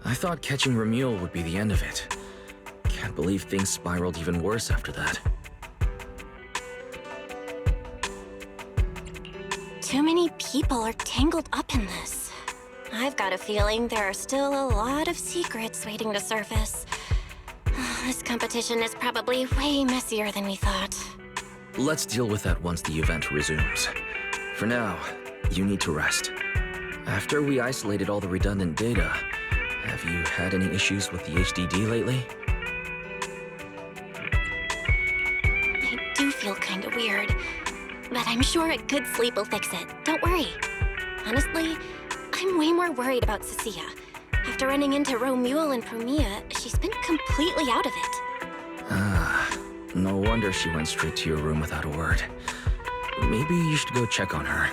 I thought catching Ramule would be the end of it. Can't believe things spiraled even worse after that. Too many people are tangled up in this. I've got a feeling there are still a lot of secrets waiting to surface. This competition is probably way messier than we thought. Let's deal with that once the event resumes. For now, you need to rest. After we isolated all the redundant data, have you had any issues with the HDD lately? I do feel kind of weird, but I'm sure a good sleep will fix it. Don't worry. Honestly, I'm way more worried about Cecilia. After running into Romule and Promia, she's been completely out of it. Ah, no wonder she went straight to your room without a word. Maybe you should go check on her.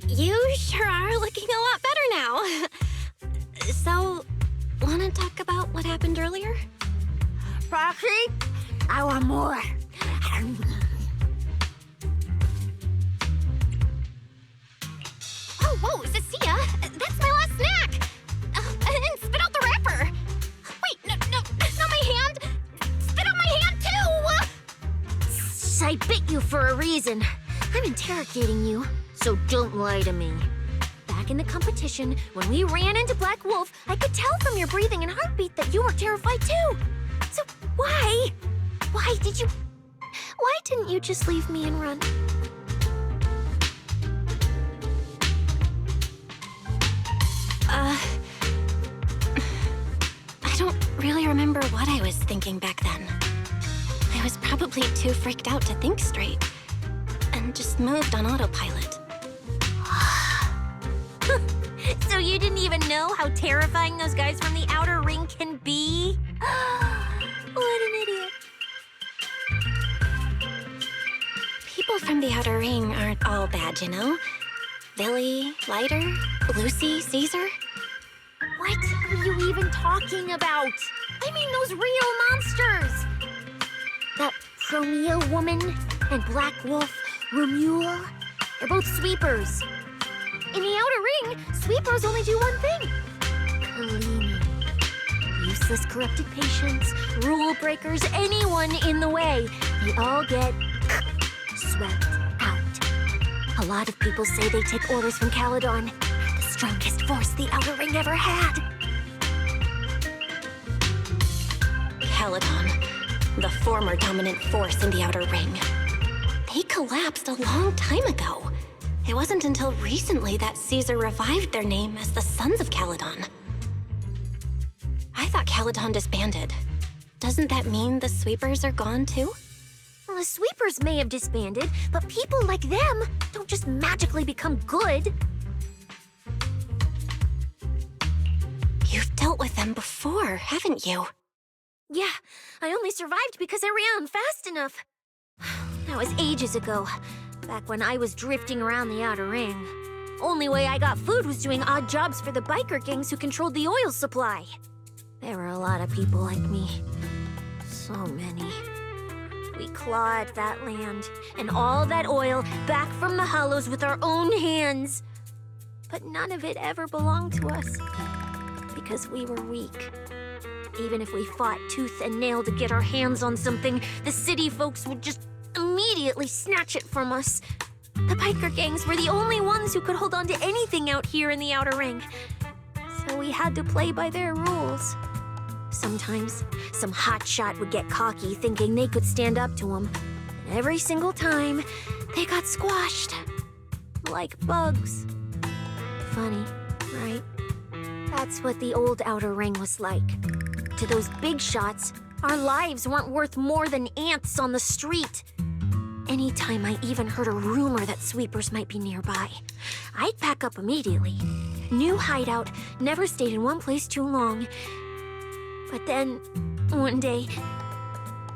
You sure are looking a lot better now. So, wanna talk about what happened earlier? Proxy, I want more. Oh, whoa, Cecilia, that's my last snack! And spit out the wrapper! Wait, no, not my hand! Spit out my hand, too! I bit you for a reason. I'm interrogating you, so don't lie to me. Back in the competition, when we ran into Black Wolf, I could tell from your breathing and heartbeat that you were terrified too. So why? Why didn't you just leave me and run? I don't really remember what I was thinking back then. I was probably too freaked out to think straight, and just moved on autopilot. So you didn't even know how terrifying those guys from the outer ring can be? What an idiot. People from the Outer Ring aren't all bad, you know? Billy, Lighter, Lucy, Caesar. What are you even talking about? I mean those real monsters! That Promia woman and Black Wolf, Romule, they're both sweepers. In the Outer Ring, sweepers only do one thing. Cleaning. Useless corrupted patients, rule breakers, anyone in the way. They all get swept out. A lot of people say they take orders from Caledon, the strongest force the Outer Ring ever had. Caledon, the former dominant force in the Outer Ring. They collapsed a long time ago. It wasn't until recently that Caesar revived their name as the Sons of Caledon. I thought Caledon disbanded. Doesn't that mean the sweepers are gone too? Well, the sweepers may have disbanded, but people like them don't just magically become good. You've dealt with them before, haven't you? Yeah, I only survived because I ran fast enough. That was ages ago, back when I was drifting around the Outer Ring. Only way I got food was doing odd jobs for the biker gangs who controlled the oil supply. There were a lot of people like me. So many. We clawed that land and all that oil back from the hollows with our own hands. But none of it ever belonged to us, because we were weak. Even if we fought tooth and nail to get our hands on something, the city folks would just immediately snatch it from us. The biker gangs were the only ones who could hold on to anything out here in the Outer Ring. So we had to play by their rules. Sometimes, some hotshot would get cocky thinking they could stand up to them. And every single time, they got squashed. Like bugs. Funny, right? That's what the old outer ring was like. To those big shots, our lives weren't worth more than ants on the street. Anytime I even heard a rumor that sweepers might be nearby, I'd pack up immediately. New hideout, never stayed in one place too long. But then, one day,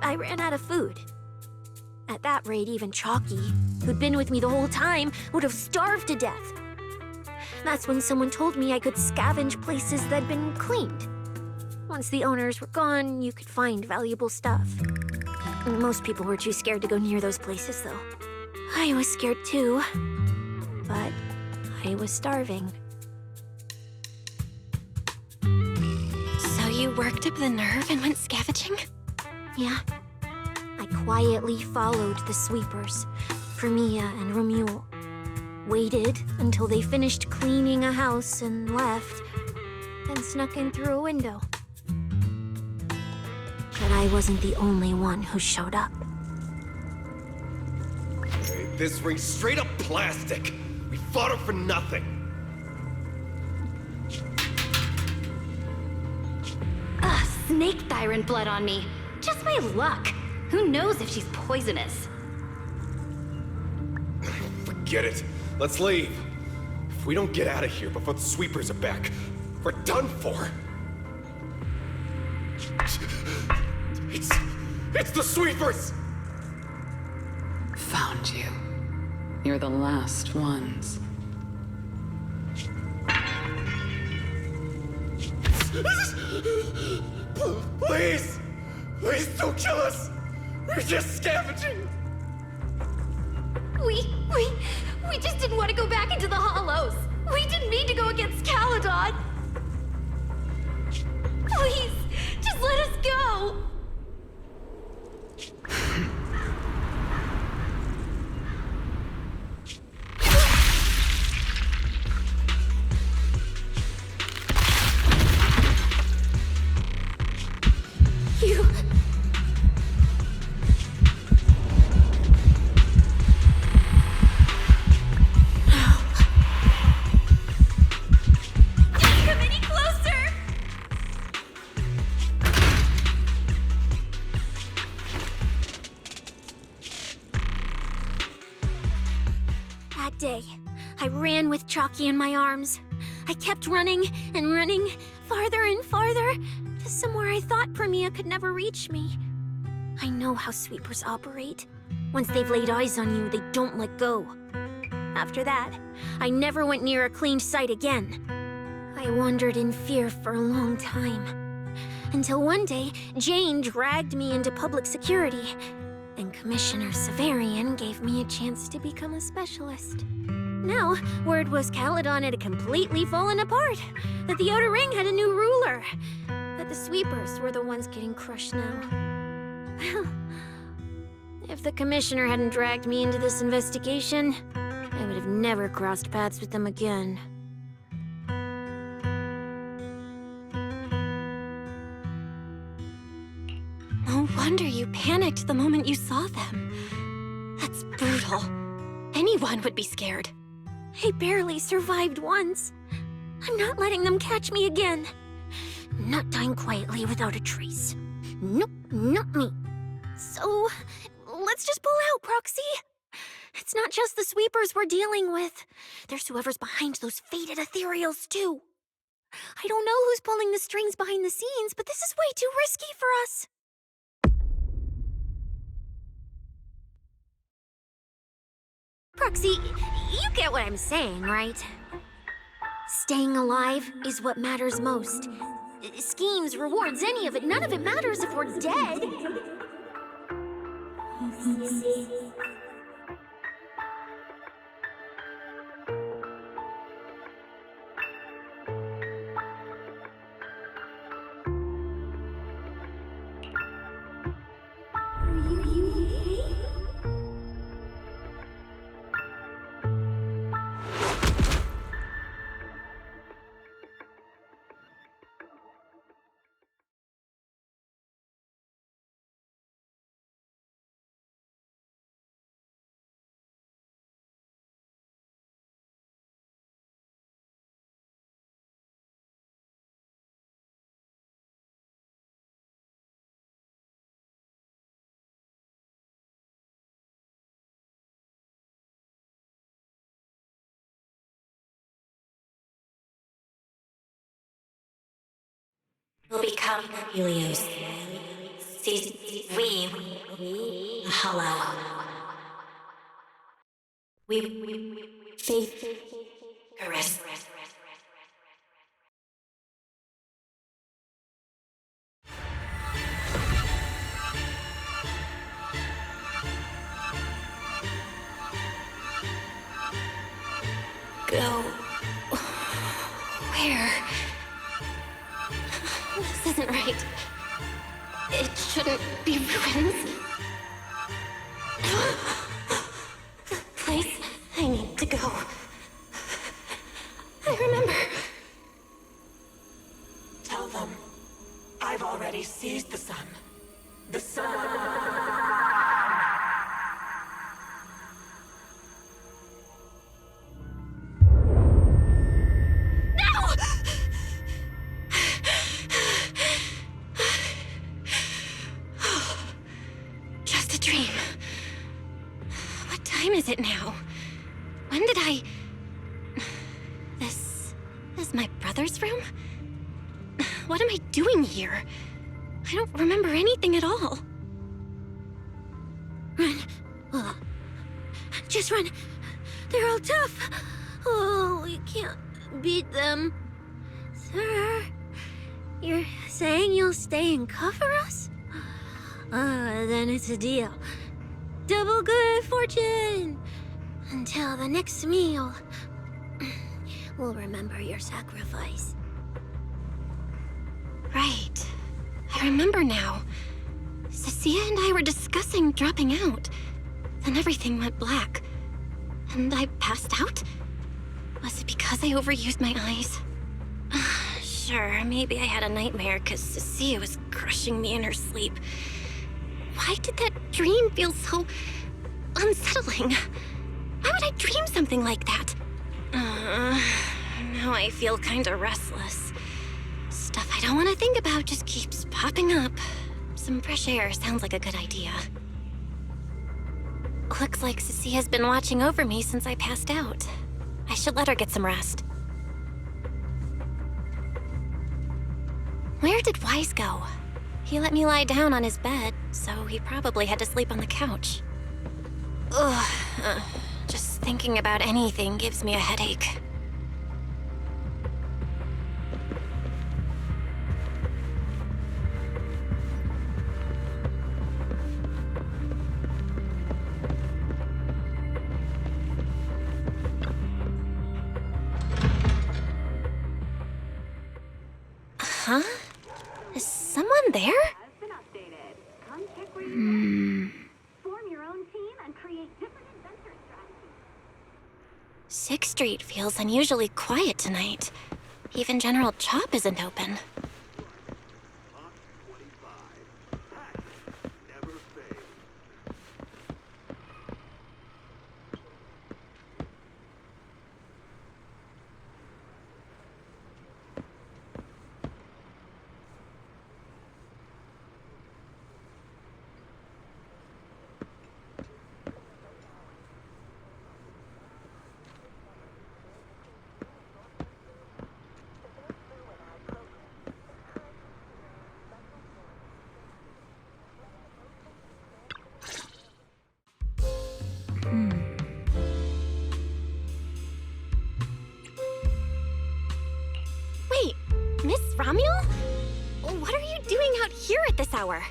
I ran out of food. At that rate, even Chalky, who'd been with me the whole time, would have starved to death. That's when someone told me I could scavenge places that'd been cleaned. Once the owners were gone, you could find valuable stuff. Most people were too scared to go near those places, though. I was scared too, but I was starving. So you worked up the nerve and went scavenging? Yeah. I quietly followed the sweepers, Firmia and Romuald. Waited until they finished cleaning a house and left, then snuck in through a window. But I wasn't the only one who showed up. Hey, this ring's straight up plastic. We fought her for nothing. Ugh, snake thyron blood on me. Just my luck. Who knows if she's poisonous? Forget it. Let's leave. If we don't get out of here before the sweepers are back, we're done for. It's the sweepers! Found you. You're the last ones. Please! Please don't kill us! We're just scavenging! We just didn't want to go back into the hollows. We didn't mean to go against Caledon. Please, just let us go. You... Come any closer. That day, I ran with Chalky in my arms. I kept running and running, farther and farther, to somewhere I thought Firmia could never reach me. I know how sweepers operate. Once they've laid eyes on you, they don't let go. After that, I never went near a cleaned site again. I wandered in fear for a long time. Until one day, Jane dragged me into public security, and Commissioner Severian gave me a chance to become a specialist. Now, word was Caledon had completely fallen apart, that the Outer Ring had a new ruler, that the sweepers were the ones getting crushed now. Well, if the Commissioner hadn't dragged me into this investigation, I would have never crossed paths with them again. No wonder you panicked the moment you saw them. That's brutal. Anyone would be scared. I barely survived once. I'm not letting them catch me again. Not dying quietly without a trace. Nope, not me. So, let's just pull out, Proxy. It's not just the sweepers we're dealing with. There's whoever's behind those faded ethereals, too. I don't know who's pulling the strings behind the scenes, but this is way too risky for us. Proxy, you get what I'm saying, right? Staying alive is what matters most. Schemes, rewards, any of it, none of it matters if we're dead. will become Helios. We, hollow. We, faith, caress. Go. Where? This isn't right. It shouldn't be ruins. The place I need to go. I remember. Tell them I've already seized the sun. The sun. Just a dream. What time is it now? When did I... This is my brother's room? What am I doing here? I don't remember anything at all. Run. Just run. They're all tough. Oh, we can't beat them. Sir, you're saying you'll stay and cover us? Then it's a deal. Double good fortune. Until the next meal. We'll remember your sacrifice. Right. I remember now. Cecilia and I were discussing dropping out. Then everything went black. And I passed out? Was it because I overused my eyes? Sure, maybe I had a nightmare because Cecilia was crushing me in her sleep. Why did that dream feel so unsettling? Why would I dream something like that? Now I feel kinda restless. Stuff I don't want to think about just keeps popping up. Some fresh air sounds like a good idea. Looks like Cecilia's been watching over me since I passed out. I should let her get some rest. Where did Wise go? He let me lie down on his bed, so he probably had to sleep on the couch. Ugh, just thinking about anything gives me a headache. Huh? Is someone there? Form your own team and create different adventure strategies. 6th Street feels unusually quiet tonight. Even General Chop isn't open. Wait, Miss Romuel? What are you doing out here at this hour?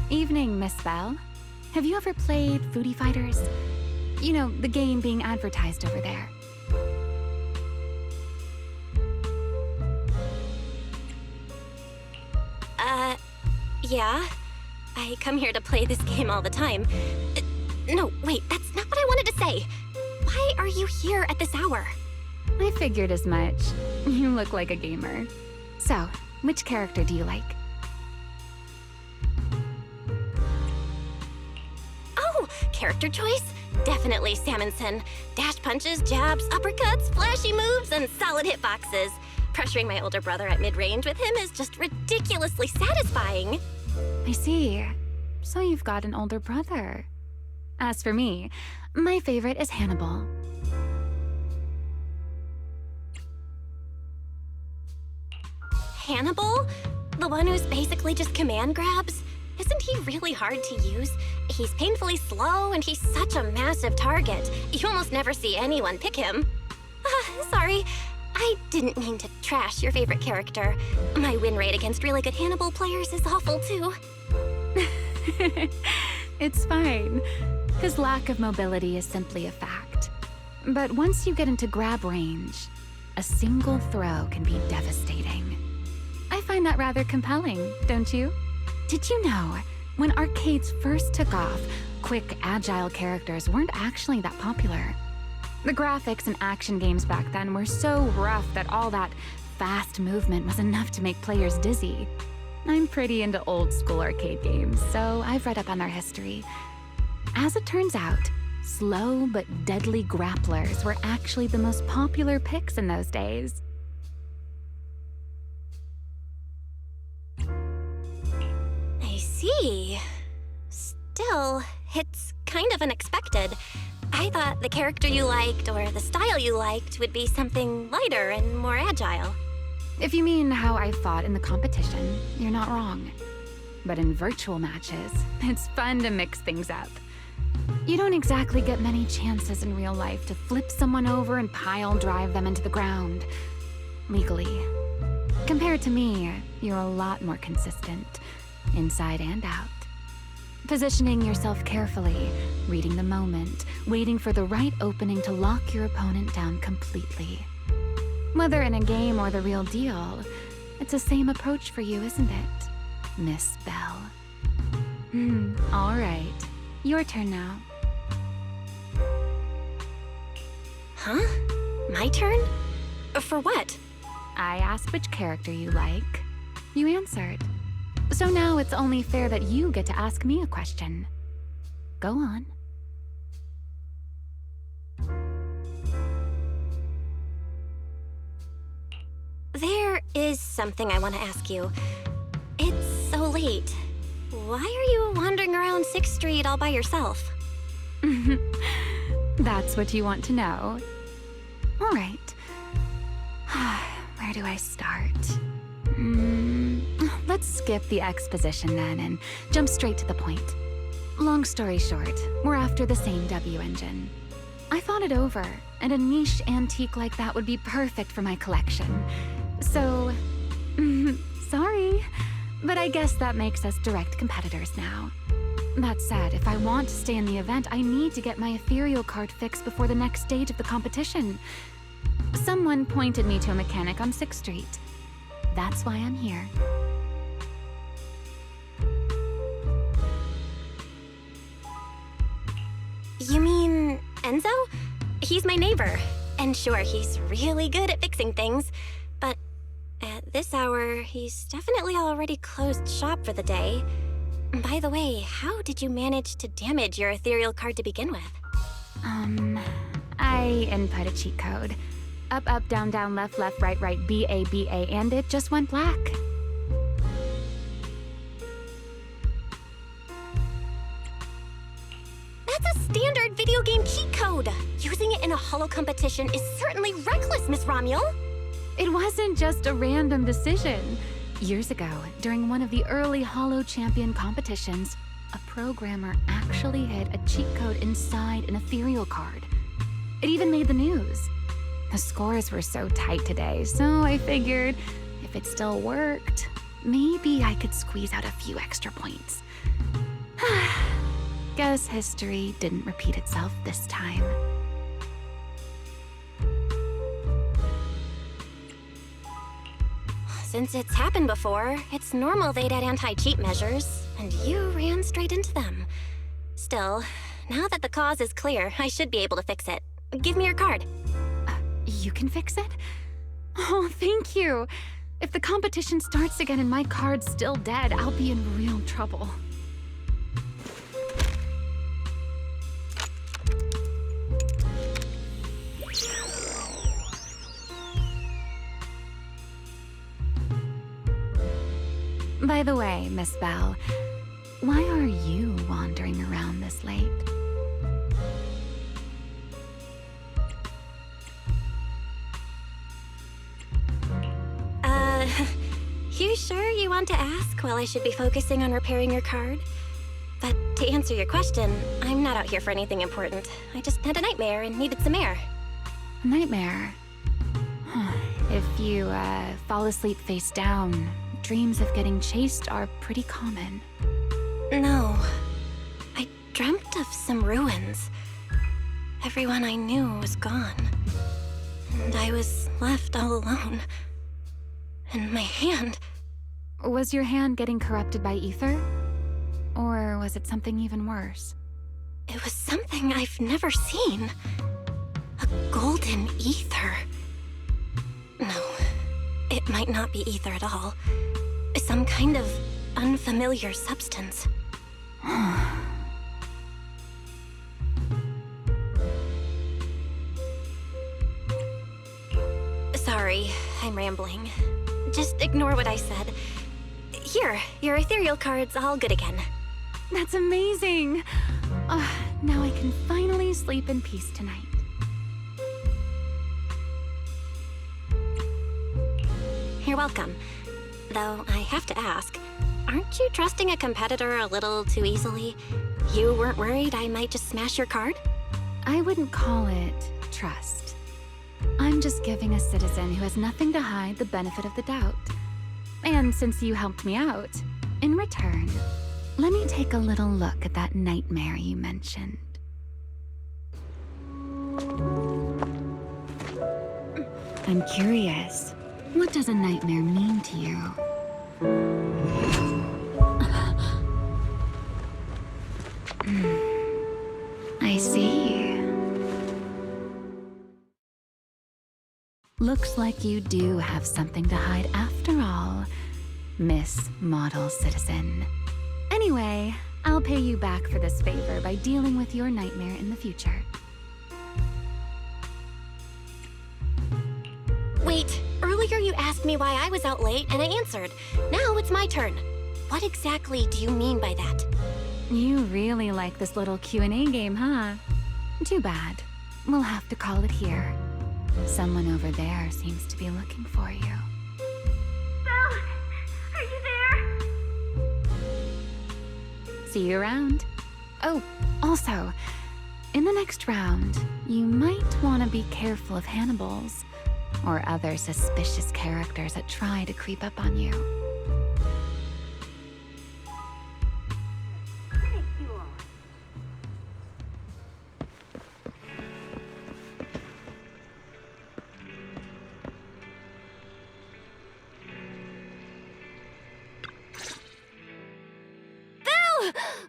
Evening, Miss Bell. Have you ever played Foodie Fighters? You know, the game being advertised over there. Yeah. I come here to play this game all the time. No, wait, that's not what I wanted to say. Why are you here at this hour? I figured as much. You look like a gamer. So, which character do you like? Oh, character choice? Definitely Salmonson. Dash punches, jabs, uppercuts, flashy moves, and solid hitboxes. Pressuring my older brother at mid-range with him is just ridiculously satisfying. I see. So you've got an older brother. As for me, my favorite is Hannibal. Hannibal? The one who's basically just command grabs? Isn't he really hard to use? He's painfully slow, and he's such a massive target. You almost never see anyone pick him. Sorry. I didn't mean to trash your favorite character. My win rate against really good Hannibal players is awful, too. It's fine. His lack of mobility is simply a fact. But once you get into grab range, a single throw can be devastating. I find that rather compelling, don't you? Did you know, when arcades first took off, quick, agile characters weren't actually that popular? The graphics in action games back then were so rough that all that fast movement was enough to make players dizzy. I'm pretty into old school arcade games, so I've read up on their history. As it turns out, slow but deadly grapplers were actually the most popular picks in those days. I see. Still, it's kind of unexpected. I thought the character you liked or the style you liked would be something lighter and more agile. If you mean how I fought in the competition, you're not wrong. But in virtual matches, it's fun to mix things up. You don't exactly get many chances in real life to flip someone over and pile drive them into the ground. Legally. Compared to me, you're a lot more consistent, inside and out. Positioning yourself carefully, reading the moment, waiting for the right opening to lock your opponent down completely. Whether in a game or the real deal, it's the same approach for you, isn't it, Miss Bell? All right. Your turn now. Huh? My turn? For what? I asked which character you like. You answered. So now it's only fair that you get to ask me a question. Go on. There is something I want to ask you. It's so late. Why are you wandering around 6th Street all by yourself? That's what you want to know. All right. Where do I start? Let's skip the exposition then and jump straight to the point. Long story short, we're after the same W engine. I thought it over, and a niche antique like that would be perfect for my collection. So, sorry, but I guess that makes us direct competitors now. That said, if I want to stay in the event, I need to get my ethereal card fixed before the next stage of the competition. Someone pointed me to a mechanic on 6th Street. That's why I'm here. You mean Enzo? He's my neighbor. And sure, he's really good at fixing things. But at this hour, he's definitely already closed shop for the day. By the way, how did you manage to damage your ethereal card to begin with? I input a cheat code. Up, up, down, down, left, left, right, right, B, A, and it just went black. That's a standard video game cheat code. Using it in a holo competition is certainly reckless, Miss Romuel. It wasn't just a random decision. Years ago, during one of the early Holo Champion competitions, a programmer actually hid a cheat code inside an ethereal card. It even made the news. The scores were so tight today, so I figured if it still worked, maybe I could squeeze out a few extra points. Guess history didn't repeat itself this time. Since it's happened before, it's normal they'd add anti-cheat measures, and you ran straight into them. Still, now that the cause is clear, I should be able to fix it. Give me your card. You can fix it? Oh, thank you. If the competition starts again and my card's still dead, I'll be in real trouble. By the way, Miss Bell, why are you wandering around this late? You sure you want to ask while I should be focusing on repairing your card? But to answer your question, I'm not out here for anything important. I just had a nightmare and needed some air. Nightmare. If you fall asleep face down, dreams of getting chased are pretty common. No. I dreamt of some ruins. Everyone I knew was gone. And I was left all alone. And my hand... Was your hand getting corrupted by ether? Or was it something even worse? It was something I've never seen. A golden ether. No, it might not be ether at all. Some kind of unfamiliar substance. Sorry, I'm rambling. Just ignore what I said. Here, your ethereal card's all good again. That's amazing! Now I can finally sleep in peace tonight. You're welcome. Though I have to ask, aren't you trusting a competitor a little too easily? You weren't worried I might just smash your card? I wouldn't call it trust. I'm just giving a citizen who has nothing to hide the benefit of the doubt. And since you helped me out, in return, let me take a little look at that nightmare you mentioned. I'm curious, what does a nightmare mean to you? I see. Looks like you do have something to hide after all, Miss Model Citizen. Anyway, I'll pay you back for this favor by dealing with your nightmare in the future. Wait, earlier you asked me why I was out late and I answered. Now it's my turn. What exactly do you mean by that? You really like this little Q&A game, huh? Too bad. We'll have to call it here. Someone over there seems to be looking for you. Belle! Are you there? See you around. Oh, also, in the next round, you might want to be careful of Hannibals or other suspicious characters that try to creep up on you.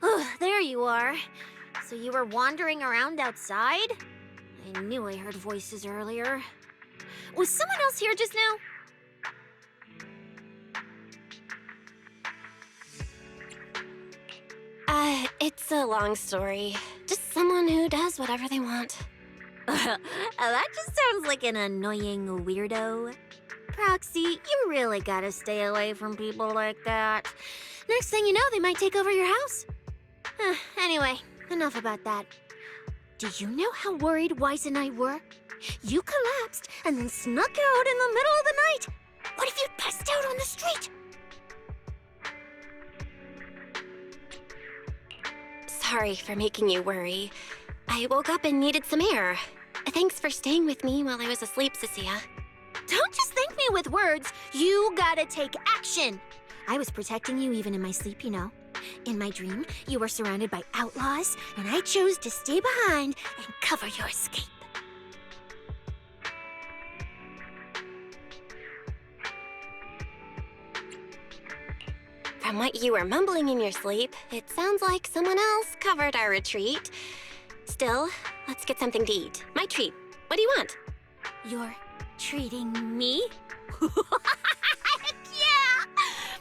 Oh, there you are. So you were wandering around outside? I knew I heard voices earlier. Was someone else here just now? It's a long story. Just someone who does whatever they want. That just sounds like an annoying weirdo. Proxy, you really gotta stay away from people like that. Next thing you know, they might take over your house. Anyway, enough about that. Do you know how worried Weiss and I were? You collapsed and then snuck out in the middle of the night. What if you'd passed out on the street? Sorry for making you worry. I woke up and needed some air. Thanks for staying with me while I was asleep, Cecilia. Don't just thank me with words. You gotta take action. I was protecting you even in my sleep, you know. In my dream, you were surrounded by outlaws, and I chose to stay behind and cover your escape. From what you were mumbling in your sleep, it sounds like someone else covered our retreat. Still, let's get something to eat. My treat. What do you want? You're treating me? Heck yeah!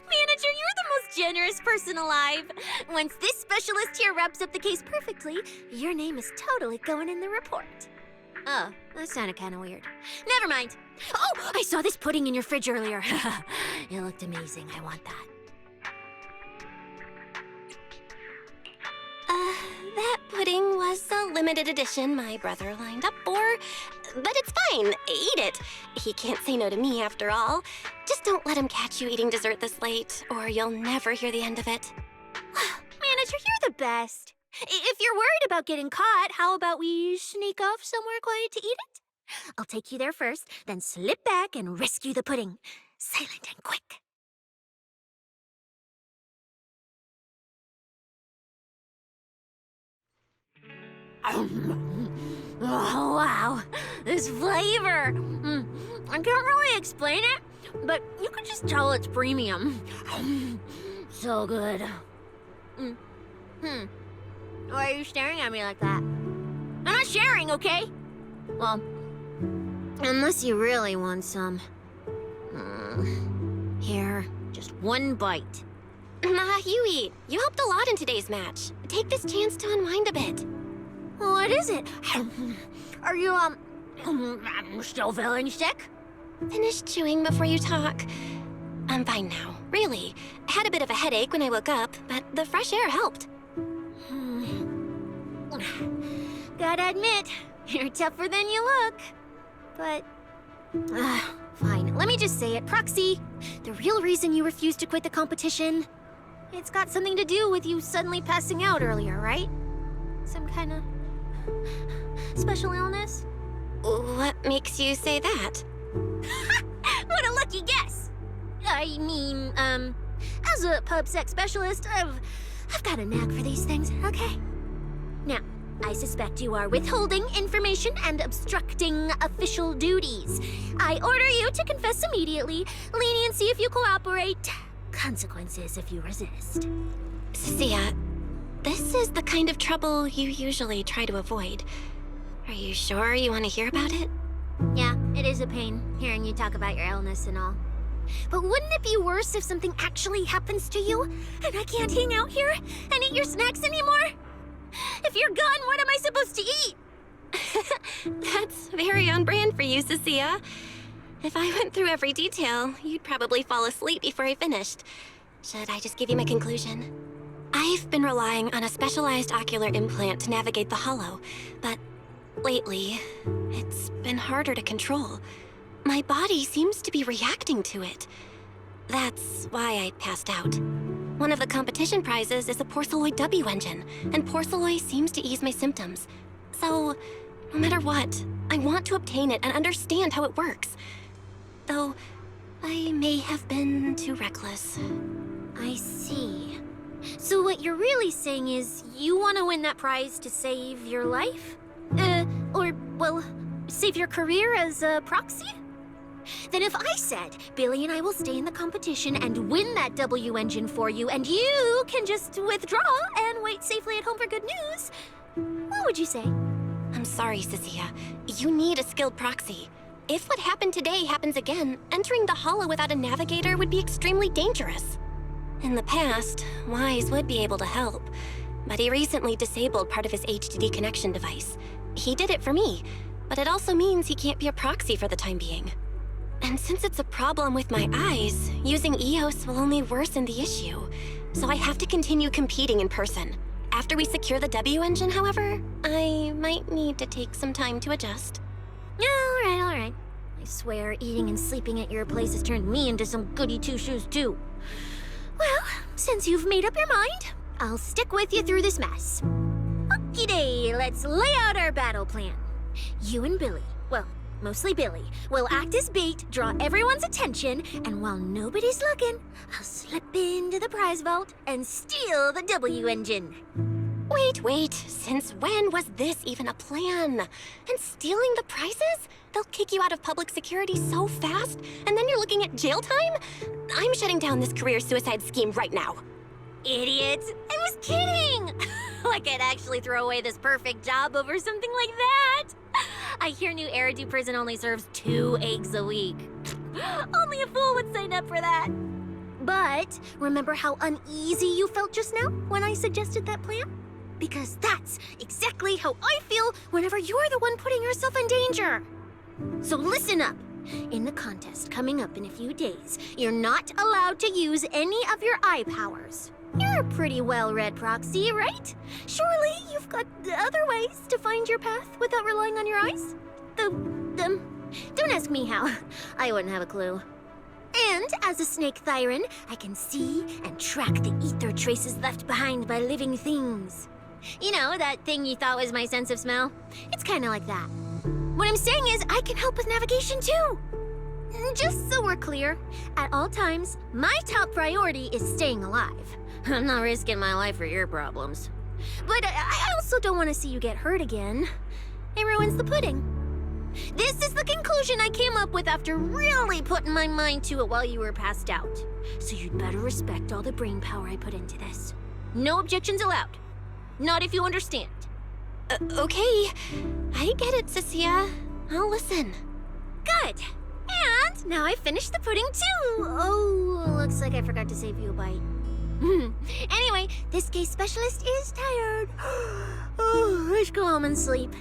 Manager, you're the most generous person alive. Once this specialist here wraps up the case perfectly, your name is totally going in the report. Oh, that sounded kind of weird. Never mind. Oh, I saw this pudding in your fridge earlier. It looked amazing. I want that. That pudding was a limited edition my brother lined up for, but it's fine. Eat it. He can't say no to me after all. Just don't let him catch you eating dessert this late, or you'll never hear the end of it. Manager, you're the best. If you're worried about getting caught, how about we sneak off somewhere quiet to eat it? I'll take you there first, then slip back and rescue the pudding. Silent and quick. Oh, wow. This flavor. I can't really explain it, but you can just tell it's premium. So good. Why are you staring at me like that? I'm not sharing, okay? Well, unless you really want some. Here, just one bite. Nah, you eat. You helped a lot in today's match. Take this chance to unwind a bit. What is it? Are you, still feeling sick? Finish chewing before you talk. I'm fine now, really. I had a bit of a headache when I woke up, but the fresh air helped. Gotta admit, you're tougher than you look. But, fine. Let me just say it. Proxy, the real reason you refused to quit the competition, it's got something to do with you suddenly passing out earlier, right? Some kind of special illness? What makes you say that? What a lucky guess! I mean, as a pub sex specialist, I've got a knack for these things, okay? Now, I suspect you are withholding information and obstructing official duties. I order you to confess immediately, leniency if you cooperate, consequences if you resist. Cecilia, this is the kind of trouble you usually try to avoid. Are you sure you want to hear about it? Yeah, it is a pain, hearing you talk about your illness and all. But wouldn't it be worse if something actually happens to you, and I can't hang out here and eat your snacks anymore? If you're gone, what am I supposed to eat? That's very on brand for you, Cecilia. If I went through every detail, you'd probably fall asleep before I finished. Should I just give you my conclusion? I've been relying on a specialized ocular implant to navigate the hollow, but lately, it's been harder to control. My body seems to be reacting to it. That's why I passed out. One of the competition prizes is a Porceloid W engine, and Porceloid seems to ease my symptoms. So, no matter what, I want to obtain it and understand how it works. Though, I may have been too reckless. I see. So what you're really saying is you want to win that prize to save your life? Well, save your career as a proxy? Then if I said, Billy and I will stay in the competition and win that W engine for you, and you can just withdraw and wait safely at home for good news, what would you say? I'm sorry, Cecilia. You need a skilled proxy. If what happened today happens again, entering the hollow without a navigator would be extremely dangerous. In the past, Wise would be able to help, but he recently disabled part of his HDD connection device. He did it for me, but it also means he can't be a proxy for the time being. And since it's a problem with my eyes, using EOS will only worsen the issue. So I have to continue competing in person. After we secure the W engine, however, I might need to take some time to adjust. All right. I swear eating and sleeping at your place has turned me into some goody two-shoes too. Well, since you've made up your mind, I'll stick with you through this mess. Okie-day, let's lay out our battle plan. You and Billy, well, mostly Billy, will act as bait, draw everyone's attention, and while nobody's looking, I'll slip into the prize vault and steal the W engine. Wait. Since when was this even a plan? And stealing the prizes? They'll kick you out of public security so fast, and then you're looking at jail time? I'm shutting down this career suicide scheme right now. Idiot! I was kidding! Like I'd actually throw away this perfect job over something like that! I hear New Eridu Prison only serves 2 eggs a week. Only a fool would sign up for that. But remember how uneasy you felt just now when I suggested that plan? Because that's exactly how I feel whenever you're the one putting yourself in danger. So listen up. In the contest coming up in a few days, you're not allowed to use any of your eye powers. You're a pretty well-read proxy, right? Surely you've got other ways to find your path without relying on your eyes? Don't ask me how. I wouldn't have a clue. And as a snake Thyran, I can see and track the ether traces left behind by living things. You know, that thing you thought was my sense of smell? It's kind of like that. What I'm saying is, I can help with navigation too. Just so we're clear, at all times, my top priority is staying alive. I'm not risking my life for your problems. But I also don't want to see you get hurt again. It ruins the pudding. This is the conclusion I came up with after really putting my mind to it while you were passed out. So you'd better respect all the brain power I put into this. No objections allowed. Not if you understand. Okay. I get it, Cecilia. I'll listen. Good. And now I finished the pudding too. Oh, looks like I forgot to save you a bite. Anyway, this case specialist is tired. Oh, let's go home and sleep.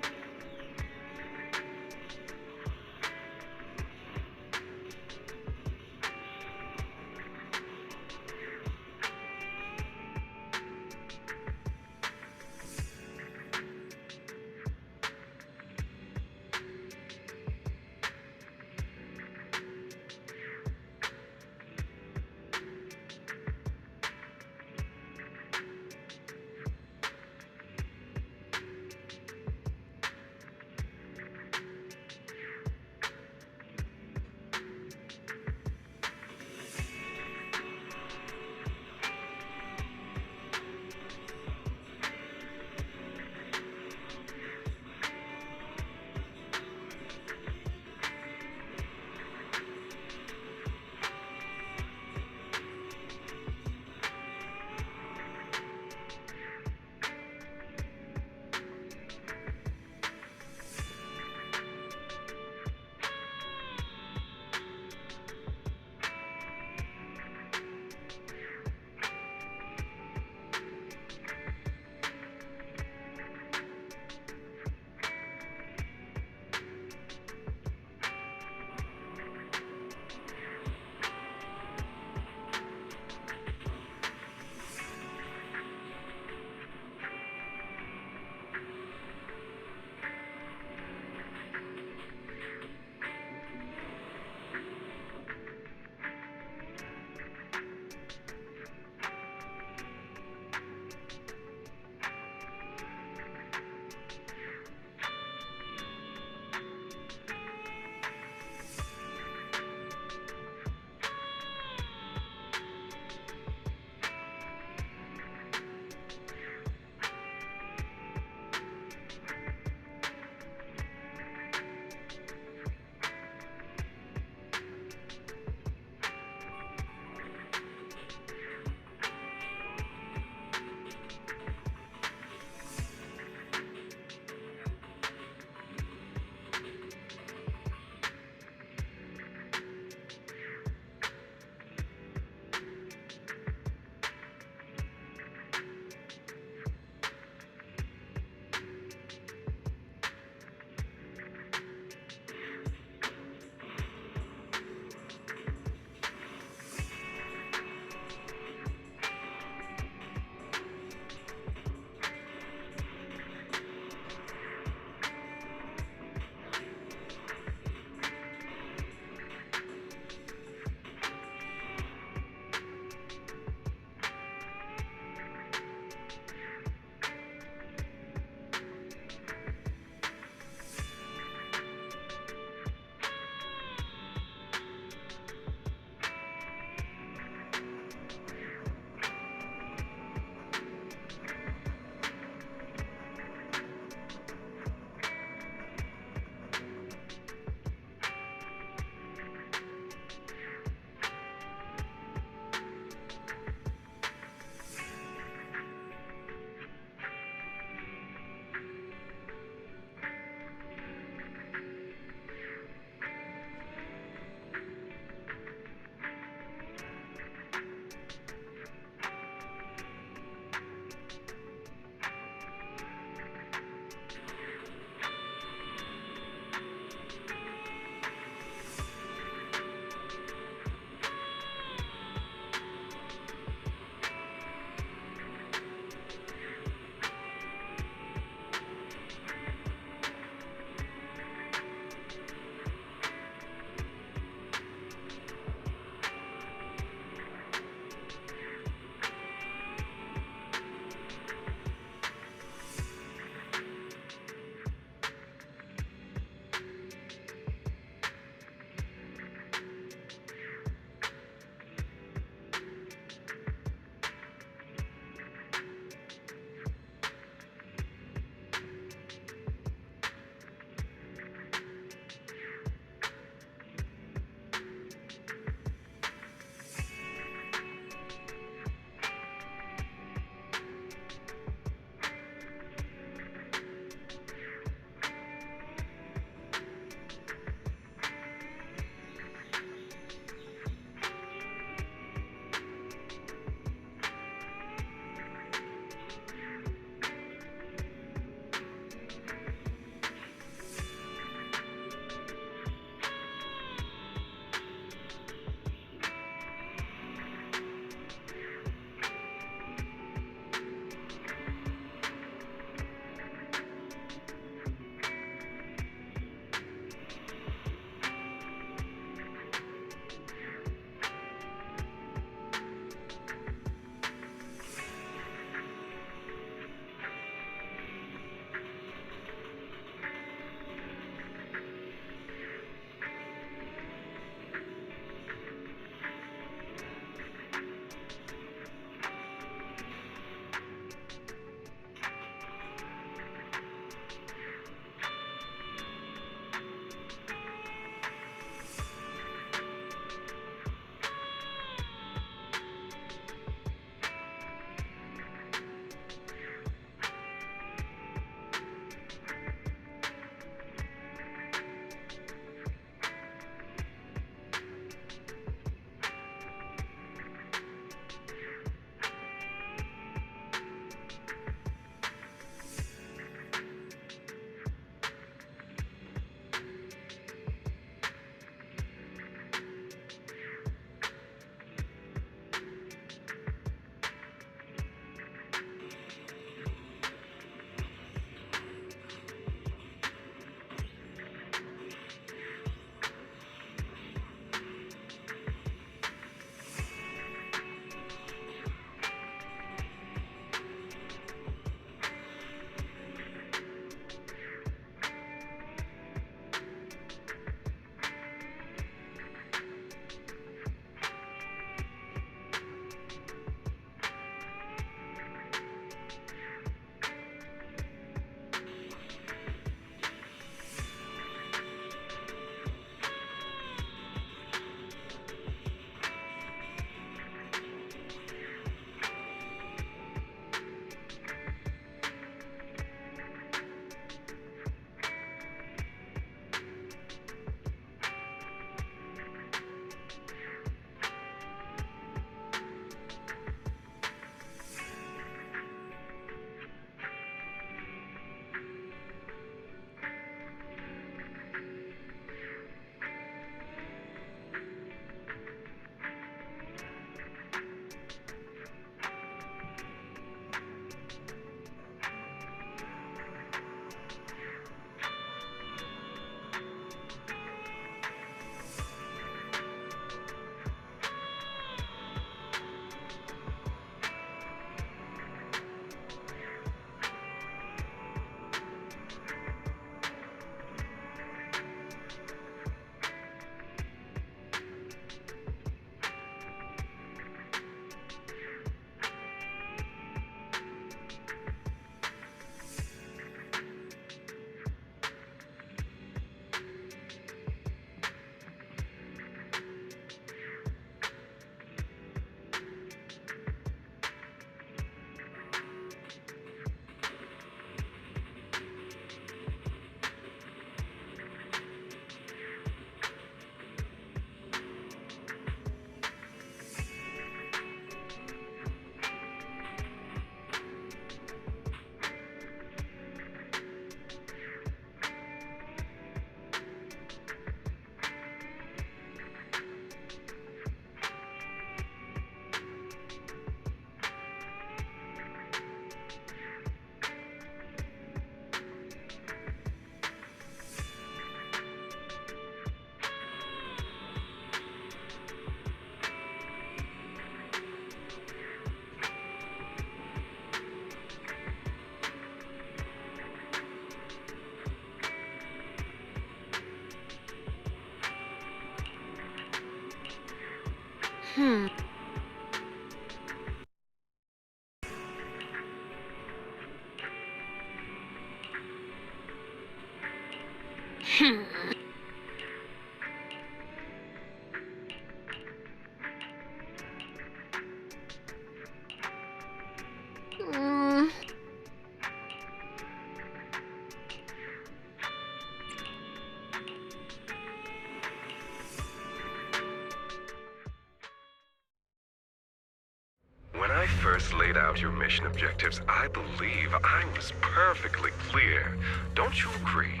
When I first laid out your mission objectives, I believe I was perfectly clear. Don't you agree?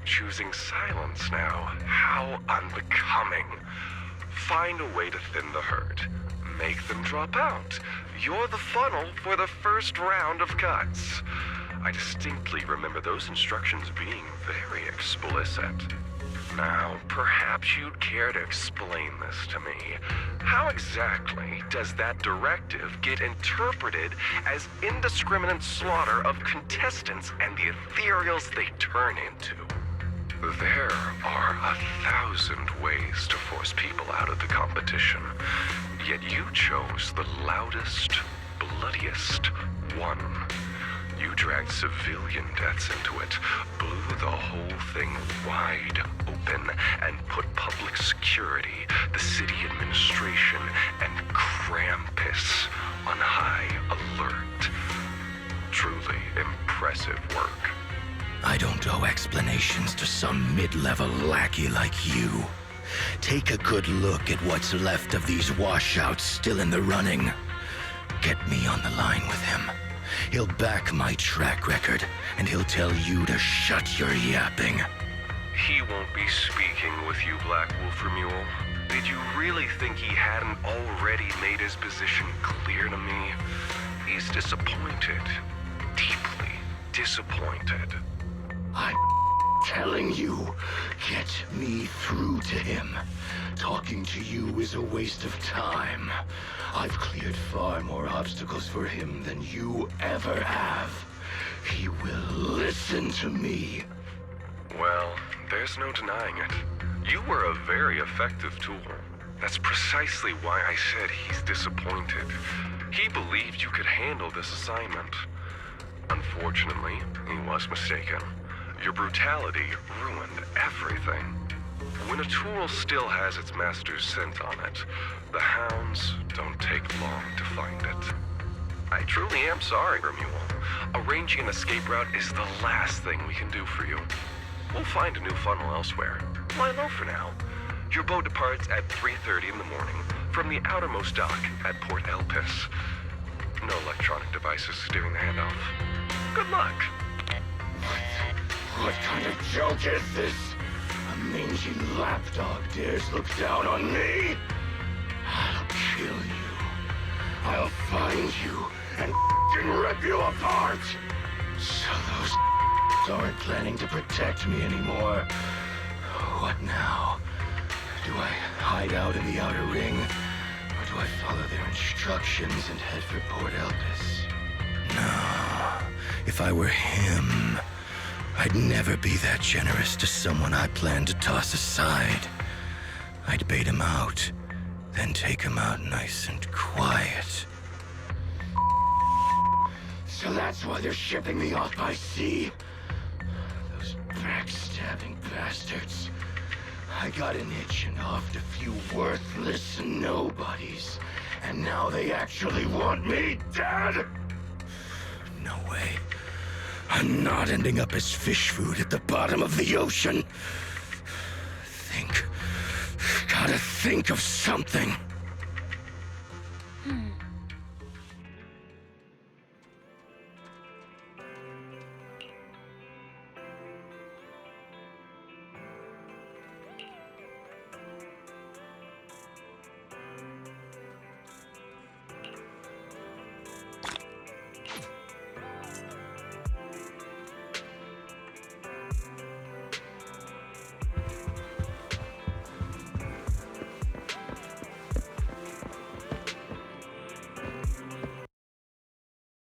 Choosing silence now. How unbecoming. Find a way to thin the herd. Make them drop out. You're the funnel for the first round of cuts. I distinctly remember those instructions being very explicit. Now, perhaps you'd care to explain this to me. How exactly does that directive get interpreted as indiscriminate slaughter of contestants and the ethereals they turn into? There are 1,000 ways to force people out of the competition, yet you chose the loudest, bloodiest one. You dragged civilian deaths into it, blew the whole thing wide open, and put public security, the city administration, and Krampus on high alert. Truly impressive work. I don't owe explanations to some mid-level lackey like you. Take a good look at what's left of these washouts still in the running. Get me on the line with him. He'll back my track record, and he'll tell you to shut your yapping. He won't be speaking with you, Black Wolf Mule. Did you really think he hadn't already made his position clear to me? He's disappointed. Deeply disappointed. I'm telling you, get me through to him. Talking to you is a waste of time. I've cleared far more obstacles for him than you ever have. He will listen to me. Well, there's no denying it. You were a very effective tool. That's precisely why I said he's disappointed. He believed you could handle this assignment. Unfortunately, he was mistaken. Your brutality ruined everything. When a tool still has its master's scent on it, the hounds don't take long to find it. I truly am sorry, Mule. Arranging an escape route is the last thing we can do for you. We'll find a new funnel elsewhere. Lie low for now. Your boat departs at 3:30 in the morning from the outermost dock at Port Elpis. No electronic devices during the handoff. Good luck. What kind of joke is this? A mangy lapdog dares look down on me? I'll kill you. I'll find you and rip you apart. So those aren't planning to protect me anymore. What now? Do I hide out in the outer ring? Or do I follow their instructions and head for Port Elpis? No. If I were him, I'd never be that generous to someone I planned to toss aside. I'd bait him out, then take him out nice and quiet. So that's why they're shipping me off by sea. Those backstabbing bastards. I got an itch and offed a few worthless nobodies, and now they actually want me dead? No way. I'm not ending up as fish food at the bottom of the ocean. Gotta think of something.